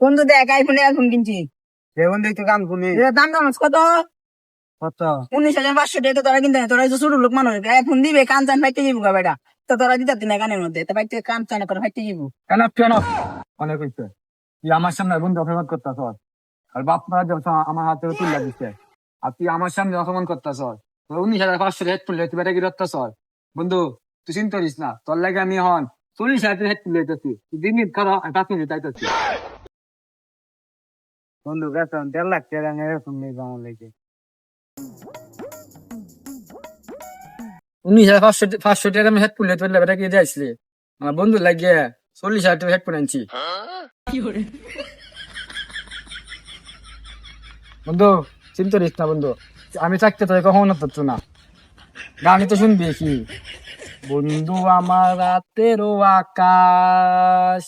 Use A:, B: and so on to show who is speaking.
A: বন্ধু দেখ আইফোনে এখন কিনছি।
B: বন্ধু একটু কাম শুনি।
A: এটার দাম জানোস কত?
B: কত?
A: 19,500 টাকা। তো তোরা কিনতে না, তোরা হচ্ছে ছোট লোক মানুষ, এখন দিবে কান চান ফাইতে যাবো গা বেটা। তো তোরা দিতে না কানের মধ্যে, তো বাইতে কান চান করে ফাইতে যাবো।
B: কেন কেন অনেক হইছে। তুই আমার সামনে বন্ধু অপমান করতেছ, আর বাপ মা যখন আমার হাতে তুলে দিচ্ছে, আর তুই আমার সামনে অপমান করতেছ। 19,500 হেডফোন তুই বেটা কি করতেছ? বন্ধু তুই চিন্তা করিস না, তোর লাগে আমি হন 40,000 হেডফোন লইতেছি। তুই 2 মিনিট খারাপ 5 মিনিট আইতেছি। বন্ধু বেতন 1.5 লাখ টাকা এরকম নেই আমার লেগে। 19,500 টাকা আমি হেডফোন লইতে পারলে বেটা কি যাইছিলে? আমার বন্ধু লাগিয়ে 40,000 টাকা হেডফোন আনছি। বন্ধু চিন্তা করিস না বন্ধু, আমি থাকতে তোকে কখনো পারতো না। গানই তো শুনবি কি, বন্ধু আমার রাতেরও আকাশ।